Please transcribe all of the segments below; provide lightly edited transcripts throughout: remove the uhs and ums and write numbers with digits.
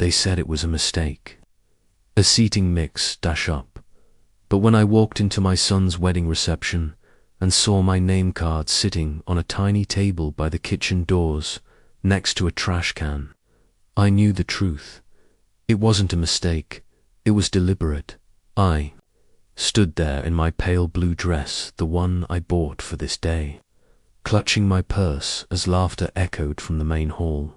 They said it was a mistake. A seating mix dash up. But when I walked into my son's wedding reception and saw my name card sitting on a tiny table by the kitchen doors next to a trash can, I knew the truth. It wasn't a mistake. It was deliberate. I stood there in my pale blue dress, the one I bought for this day, clutching my purse as laughter echoed from the main hall.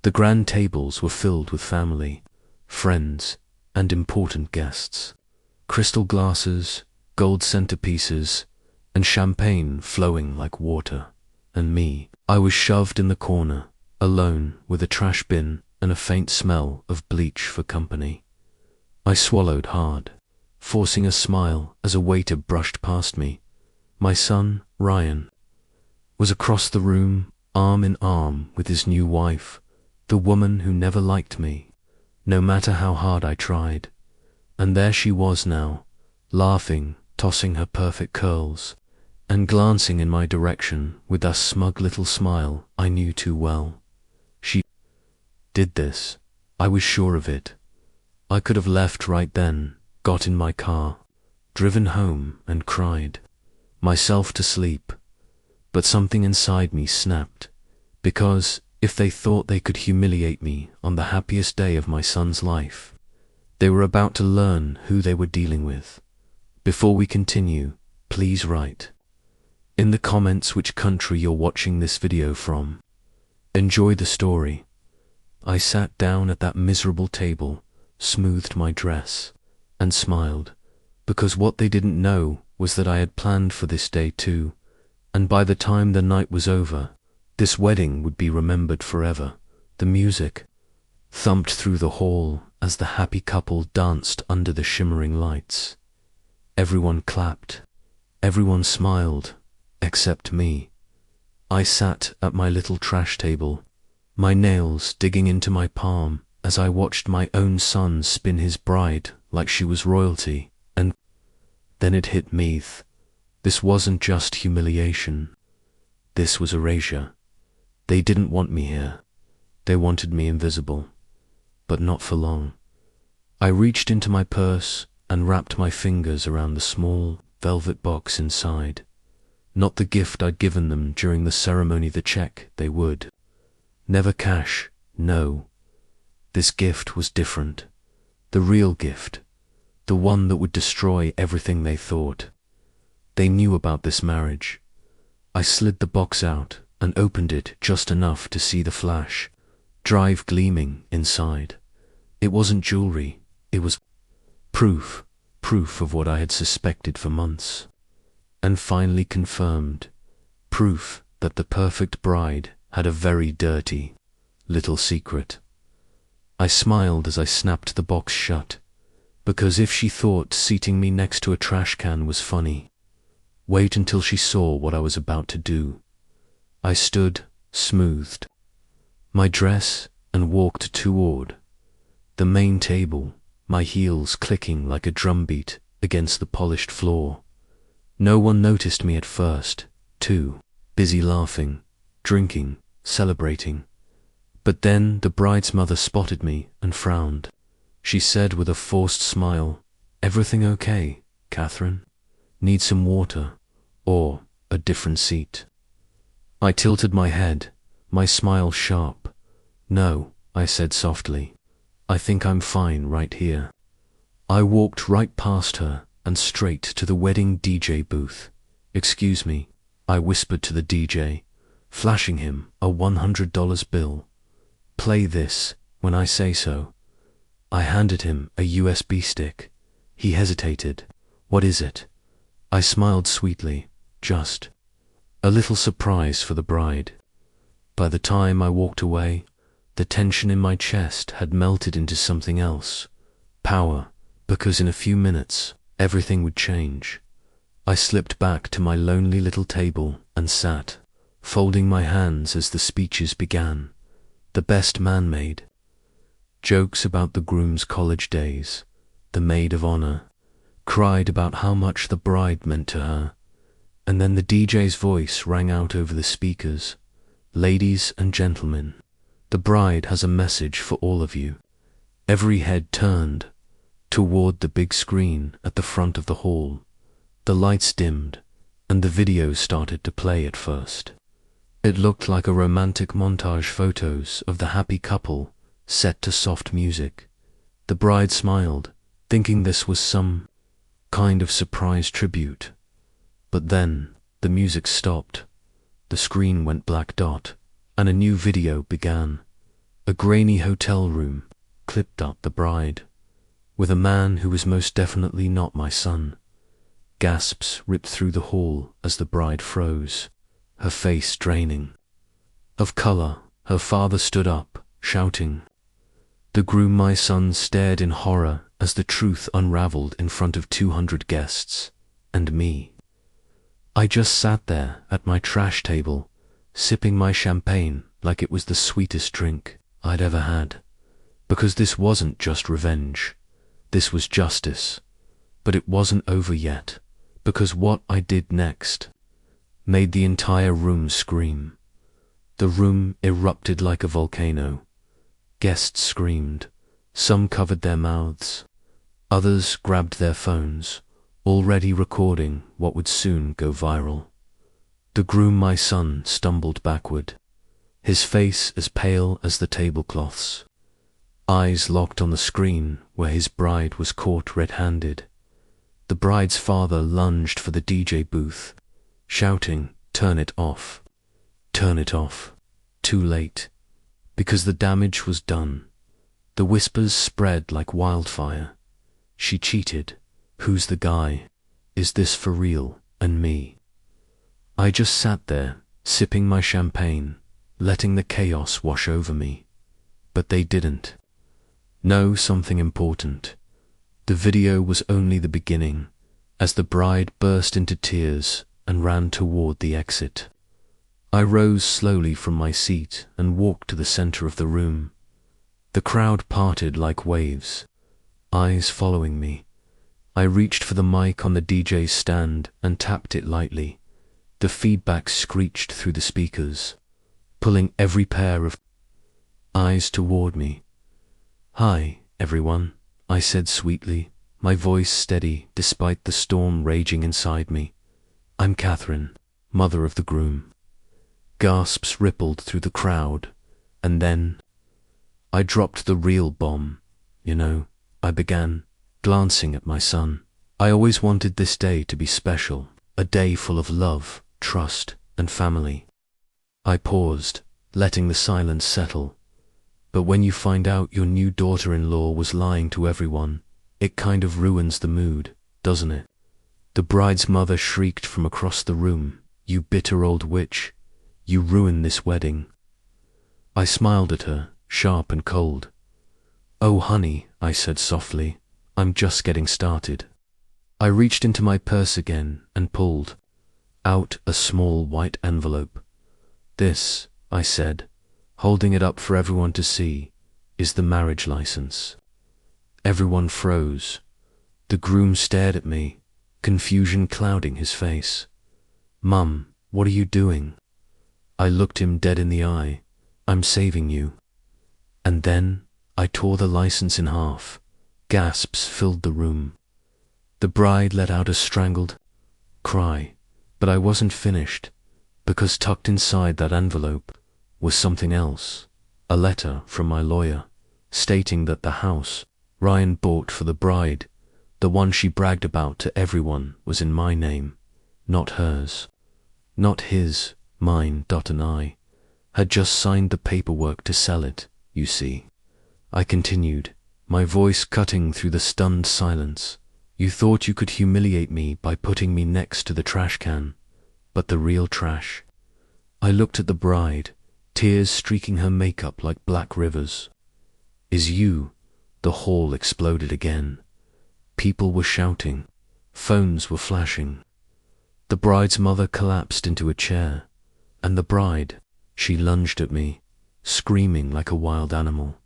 The grand tables were filled with family, friends, and important guests. Crystal glasses, gold centerpieces, and champagne flowing like water. And me, I was shoved in the corner, alone with a trash bin and a faint smell of bleach for company. I swallowed hard, forcing a smile as a waiter brushed past me. My son, Ryan, was across the room, arm in arm with his new wife, the woman who never liked me, no matter how hard I tried. And there she was now, laughing, tossing her perfect curls, and glancing in my direction with that smug little smile I knew too well. She did this. I was sure of it. I could have left right then, got in my car, driven home and cried myself to sleep. But something inside me snapped, because if they thought they could humiliate me on the happiest day of my son's life, they were about to learn who they were dealing with. Before we continue, please write in the comments which country you're watching this video from. Enjoy the story. I sat down at that miserable table, smoothed my dress, and smiled, because what they didn't know was that I had planned for this day too, and by the time the night was over, this wedding would be remembered forever. The music thumped through the hall as the happy couple danced under the shimmering lights. Everyone clapped, everyone smiled, except me. I sat at my little trash table, my nails digging into my palm as I watched my own son spin his bride like she was royalty, and then it hit me. This wasn't just humiliation. This was erasure. They didn't want me here. They wanted me invisible. But not for long. I reached into my purse and wrapped my fingers around the small velvet box inside. Not the gift I'd given them during the ceremony, the check they would. Never cash, no. This gift was different. The real gift. The one that would destroy everything they thought. They knew about this marriage. I slid the box out and opened it just enough to see the flash drive gleaming inside. It wasn't jewelry, it was proof of what I had suspected for months. And finally confirmed, proof that the perfect bride had a very dirty little secret. I smiled as I snapped the box shut, because if she thought seating me next to a trash can was funny, wait until she saw what I was about to do. I stood, smoothed my dress, and walked toward the main table, my heels clicking like a drumbeat against the polished floor. No one noticed me at first, too busy laughing, drinking, celebrating. But then the bride's mother spotted me and frowned. She said with a forced smile, "Everything okay, Catherine? Need some water, or a different seat?" I tilted my head, my smile sharp. "No," I said softly. "I think I'm fine right here." I walked right past her and straight to the wedding DJ booth. "Excuse me," I whispered to the DJ, flashing him a $100 bill. "Play this when I say so." I handed him a USB stick. He hesitated. "What is it?" I smiled sweetly. "Just a little surprise for the bride." By the time I walked away, the tension in my chest had melted into something else. Power, because in a few minutes, everything would change. I slipped back to my lonely little table and sat, folding my hands as the speeches began. The best man made. Jokes about the groom's college days, the maid of honor, cried about how much the bride meant to her, and then the DJ's voice rang out over the speakers. "Ladies and gentlemen, the bride has a message for all of you." Every head turned toward the big screen at the front of the hall. The lights dimmed, and the video started to play at first. It looked like a romantic montage photos of the happy couple set to soft music. The bride smiled, thinking this was some kind of surprise tribute. But then the music stopped, the screen went black dot, and a new video began. A grainy hotel room clipped up the bride, with a man who was most definitely not my son. Gasps ripped through the hall as the bride froze, her face draining of color. Her father stood up, shouting. The groom, my son, stared in horror as the truth unraveled in front of 200 guests, and me. I just sat there at my trash table, sipping my champagne like it was the sweetest drink I'd ever had. Because this wasn't just revenge, this was justice. But it wasn't over yet, because what I did next made the entire room scream. The room erupted like a volcano. Guests screamed. Some covered their mouths. Others grabbed their phones, already recording what would soon go viral. The groom, my son, stumbled backward, his face as pale as the tablecloths. Eyes locked on the screen where his bride was caught red-handed. The bride's father lunged for the DJ booth, shouting, "Turn it off. Turn it off." Too late, because the damage was done. The whispers spread like wildfire. She cheated. Who's the guy? Is this for real? And me? I just sat there, sipping my champagne, letting the chaos wash over me. But they didn't. No, something important. The video was only the beginning, as the bride burst into tears and ran toward the exit. I rose slowly from my seat and walked to the center of the room. The crowd parted like waves, eyes following me. I reached for the mic on the DJ's stand and tapped it lightly. The feedback screeched through the speakers, pulling every pair of eyes toward me. "Hi, everyone," I said sweetly, my voice steady despite the storm raging inside me. "I'm Catherine, mother of the groom." Gasps rippled through the crowd, and then I dropped the real bomb. I began, glancing at my son. I always wanted this day to be special, a day full of love, trust, and family. I paused, letting the silence settle. But when you find out your new daughter-in-law was lying to everyone, it kind of ruins the mood, doesn't it? The bride's mother shrieked from across the room, "You bitter old witch, you ruined this wedding." I smiled at her, sharp and cold. "Oh, honey," I said softly, "I'm just getting started." I reached into my purse again and pulled out a small white envelope. "This," I said, holding it up for everyone to see, "is the marriage license." Everyone froze. The groom stared at me, confusion clouding his face. "Mum, what are you doing?" I looked him dead in the eye. "I'm saving you." And then I tore the license in half. Gasps filled the room. The bride let out a strangled cry, but I wasn't finished, because tucked inside that envelope was something else, a letter from my lawyer, stating that the house Ryan bought for the bride, the one she bragged about to everyone, was in my name, not hers. Not his, mine. And I had just signed the paperwork to sell it, you see. I continued, my voice cutting through the stunned silence. "You thought you could humiliate me by putting me next to the trash can, but the real trash." I looked at the bride, tears streaking her makeup like black rivers. "Is you." The hall exploded again. People were shouting. Phones were flashing. The bride's mother collapsed into a chair, and the bride, she lunged at me, screaming like a wild animal.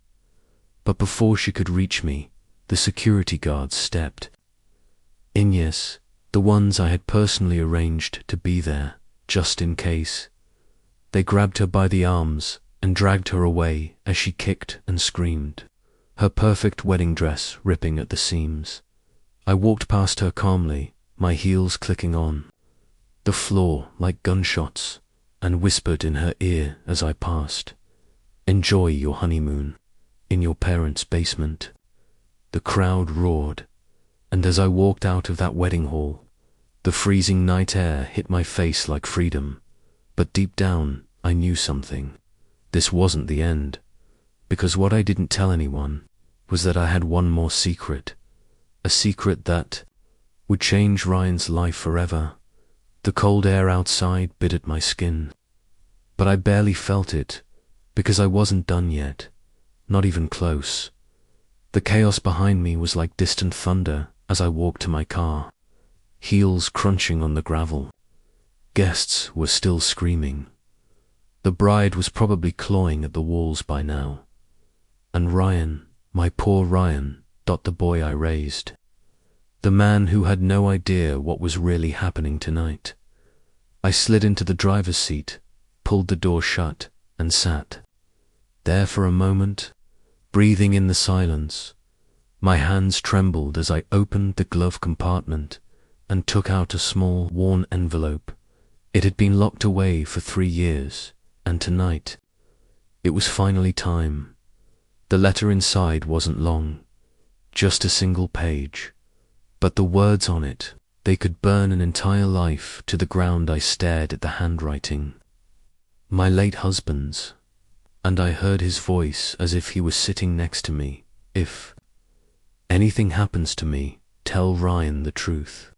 But before she could reach me, the security guards stepped in. Yes, the ones I had personally arranged to be there, just in case. They grabbed her by the arms and dragged her away as she kicked and screamed. her perfect wedding dress ripping at the seams. I walked past her calmly, my heels clicking on the floor like gunshots, and whispered in her ear as I passed, "Enjoy your honeymoon in your parents' basement." The crowd roared, and as I walked out of that wedding hall, the freezing night air hit my face like freedom. But deep down, I knew something. This wasn't the end, because what I didn't tell anyone was that I had one more secret, a secret that would change Ryan's life forever. The cold air outside bit at my skin, but I barely felt it, because I wasn't done yet, not even close. The chaos behind me was like distant thunder as I walked to my car, heels crunching on the gravel. Guests were still screaming. The bride was probably clawing at the walls by now. And Ryan, my poor Ryan, the boy I raised. The man who had no idea what was really happening tonight. I slid into the driver's seat, pulled the door shut, and sat there for a moment, breathing in the silence. My hands trembled as I opened the glove compartment and took out a small, worn envelope. It had been locked away for 3 years, and tonight, it was finally time. The letter inside wasn't long, just a single page, but the words on it, they could burn an entire life to the ground. I stared at the handwriting. My late husband's, and I heard his voice as if he was sitting next to me. "If anything happens to me, tell Ryan the truth.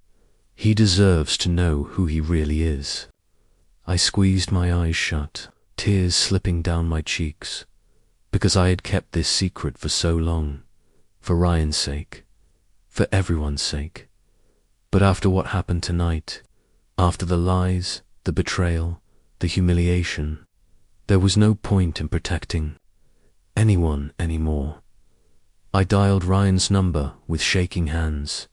He deserves to know who he really is." I squeezed my eyes shut, tears slipping down my cheeks, because I had kept this secret for so long, for Ryan's sake, for everyone's sake. But after what happened tonight, after the lies, the betrayal, the humiliation, there was no point in protecting anyone anymore. I dialed Ryan's number with shaking hands.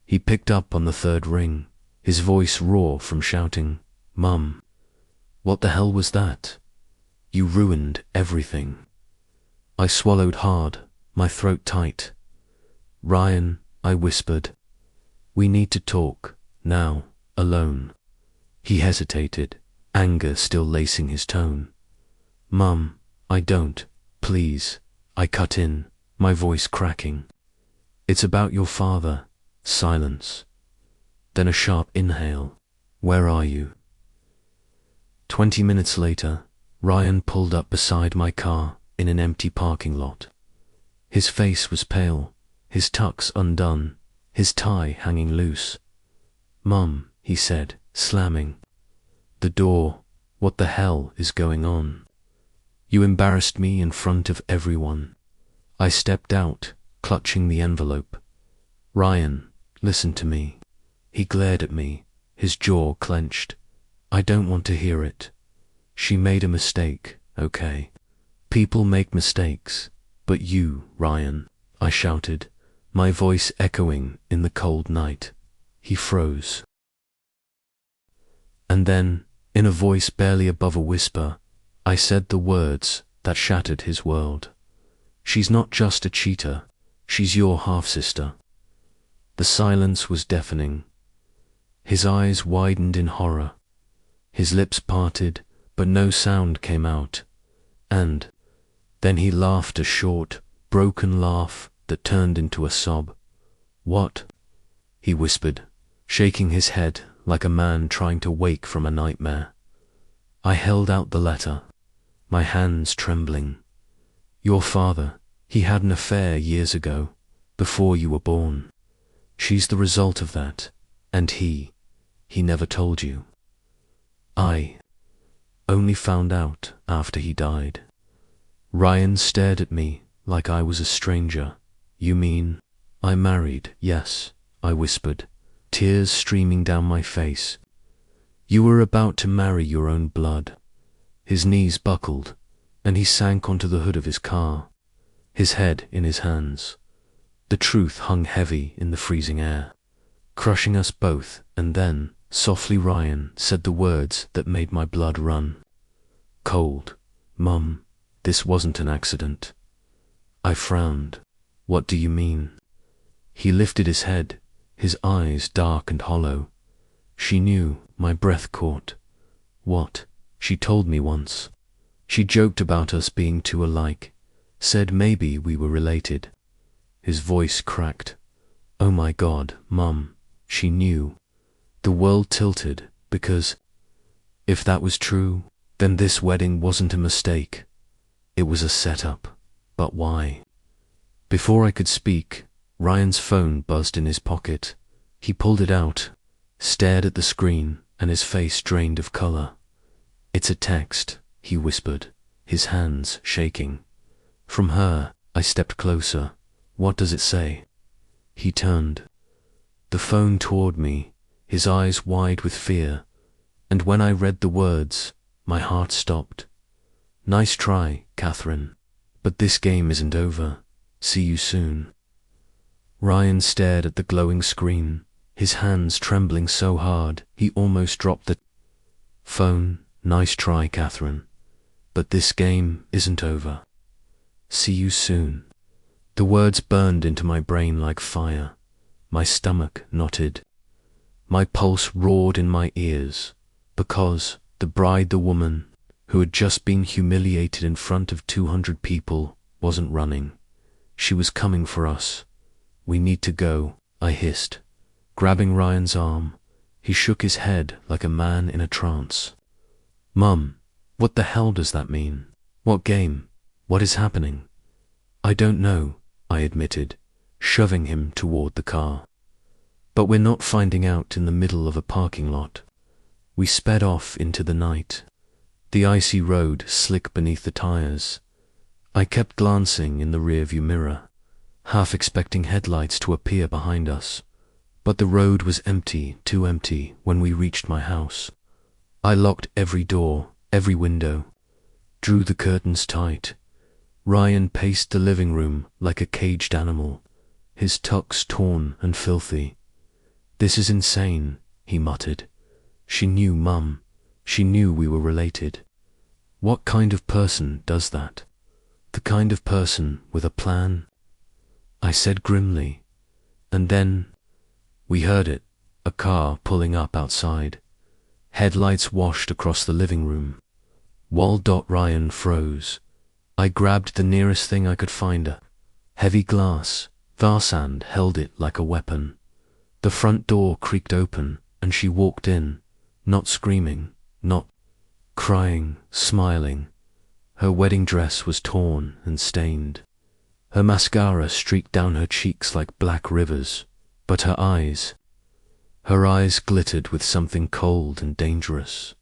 He picked up on the 3rd ring, his voice raw from shouting, "Mum, what the hell was that? You ruined everything." I swallowed hard, my throat tight. "Ryan," I whispered, "we need to talk, now, alone." He hesitated, anger still lacing his tone. "Mum, I don't, please," I cut in, my voice cracking. "It's about your father." Silence. Then a sharp inhale. "Where are you?" 20 minutes later, Ryan pulled up beside my car in an empty parking lot. His face was pale, his tux undone, his tie hanging loose. "Mum," he said, slamming the door, "what the hell is going on? You embarrassed me in front of everyone." I stepped out, clutching the envelope. "Ryan, listen to me." He glared at me, his jaw clenched. "I don't want to hear it. She made a mistake, okay? People make mistakes, but you, Ryan," I shouted, my voice echoing in the cold night. He froze. And then, in a voice barely above a whisper, I said the words that shattered his world. "She's not just a cheater, she's your half-sister." The silence was deafening. His eyes widened in horror. His lips parted, but no sound came out. And then he laughed a short, broken laugh that turned into a sob. "What?" he whispered, shaking his head like a man trying to wake from a nightmare. I held out the letter, my hands trembling. "Your father, he had an affair years ago, before you were born. She's the result of that, and he never told you. I only found out after he died." Ryan stared at me like I was a stranger. "You mean I married?" "Yes," I whispered, tears streaming down my face. "You were about to marry your own blood." His knees buckled, and he sank onto the hood of his car, his head in his hands. The truth hung heavy in the freezing air, crushing us both, and then, softly, Ryan said the words that made my blood run. "Cold, Mum, this wasn't an accident." I frowned. What do you mean? He lifted his head, his eyes dark and hollow. She knew, my breath caught. What? She told me once. She joked about us being too alike, said maybe we were related. His voice cracked. Oh my God, Mum, she knew. The world tilted, because if that was true, then this wedding wasn't a mistake. It was a setup. But why? Before I could speak, Ryan's phone buzzed in his pocket. He pulled it out, stared at the screen, and his face drained of color. It's a text, he whispered, his hands shaking. From her, I stepped closer. What does it say? He turned the phone toward me, his eyes wide with fear, and when I read the words, my heart stopped. Nice try, Catherine, but this game isn't over. See you soon. Ryan stared at the glowing screen, his hands trembling so hard he almost dropped the phone. Nice try, Catherine, but this game isn't over. See you soon. The words burned into my brain like fire. My stomach knotted. My pulse roared in my ears, because the bride, the woman who had just been humiliated in front of 200 people, wasn't running. She was coming for us. We need to go, I hissed, grabbing Ryan's arm. He shook his head like a man in a trance. Mum, what the hell does that mean? What game? What is happening? I don't know, I admitted, shoving him toward the car. But we're not finding out in the middle of a parking lot. We sped off into the night. The icy road slick beneath the tires. I kept glancing in the rearview mirror, half expecting headlights to appear behind us. But the road was empty, too empty, when we reached my house. I locked every door, every window, drew the curtains tight. Ryan paced the living room like a caged animal, his tux torn and filthy. This is insane, he muttered. She knew, Mum. She knew we were related. What kind of person does that? The kind of person with a plan? I said grimly. And then we heard it, a car pulling up outside. Headlights washed across the living room. Ryan froze. I grabbed the nearest thing I could find, a heavy glass. Varsand held it like a weapon. The front door creaked open, and she walked in, not screaming, not crying, smiling. Her wedding dress was torn and stained. Her mascara streaked down her cheeks like black rivers, but her eyes glittered with something cold and dangerous.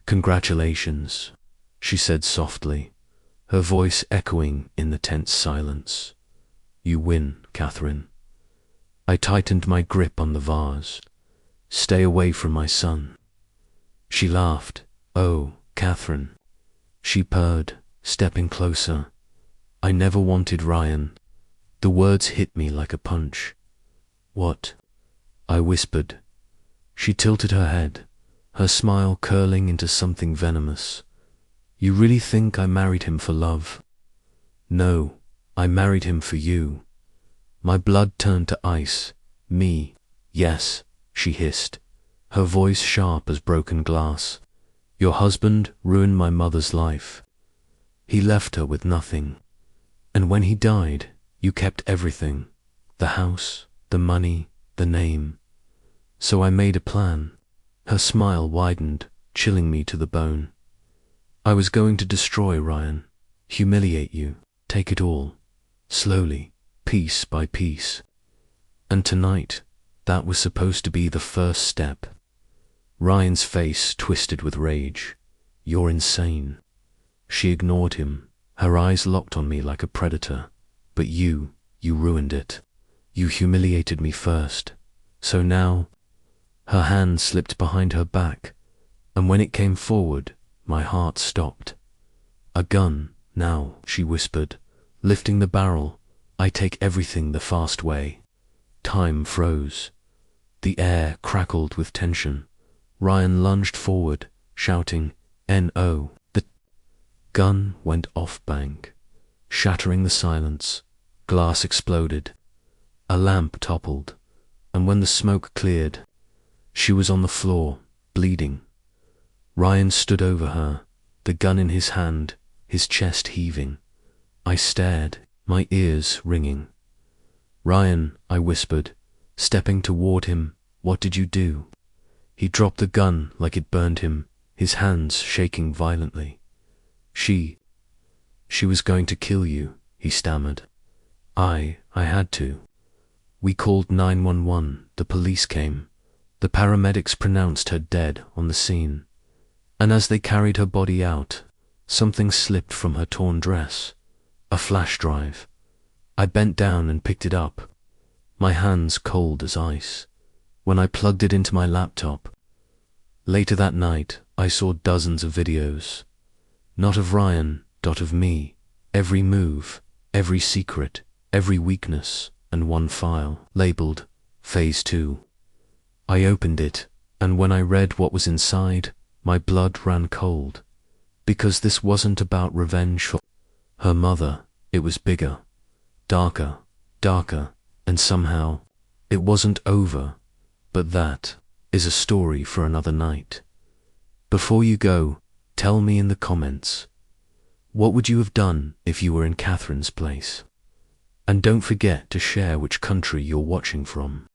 Congratulations, she said softly, her voice echoing in the tense silence. You win, Catherine. I tightened my grip on the vase. Stay away from my son. She laughed. Oh, Catherine. She purred, stepping closer. I never wanted Ryan. The words hit me like a punch. What? I whispered. She tilted her head, her smile curling into something venomous. You really think I married him for love? No, I married him for you. My blood turned to ice. Me, yes, she hissed, her voice sharp as broken glass. Your husband ruined my mother's life. He left her with nothing. And when he died, you kept everything. The house, the money, the name. So I made a plan. Her smile widened, chilling me to the bone. I was going to destroy Ryan, humiliate you, take it all, slowly, piece by piece. And tonight, that was supposed to be the first step. Ryan's face twisted with rage. You're insane. She ignored him, her eyes locked on me like a predator. But you ruined it. You humiliated me first. So now, her hand slipped behind her back, and when it came forward, my heart stopped. A gun, now, she whispered, lifting the barrel. I take everything the fast way. Time froze. The air crackled with tension. Ryan lunged forward, shouting, N.O. The gun went off bank, shattering the silence. Glass exploded. A lamp toppled, and when the smoke cleared, she was on the floor, bleeding. Ryan stood over her, the gun in his hand, his chest heaving. I stared, my ears ringing. "Ryan," I whispered, stepping toward him, "what did you do?" He dropped the gun like it burned him, his hands shaking violently. She was going to kill you," he stammered. I had to. We called 911, the police came. The paramedics pronounced her dead on the scene. And as they carried her body out, something slipped from her torn dress. A flash drive. I bent down and picked it up, my hands cold as ice. When I plugged it into my laptop, later that night, I saw dozens of videos. Not of Ryan, but of me. Every move, every secret, every weakness, and one file, labeled Phase 2. I opened it, and when I read what was inside, my blood ran cold. Because this wasn't about revenge for her mother, it was bigger, darker, and somehow, it wasn't over. But that is a story for another night. Before you go, tell me in the comments, what would you have done if you were in Catherine's place? And don't forget to share which country you're watching from.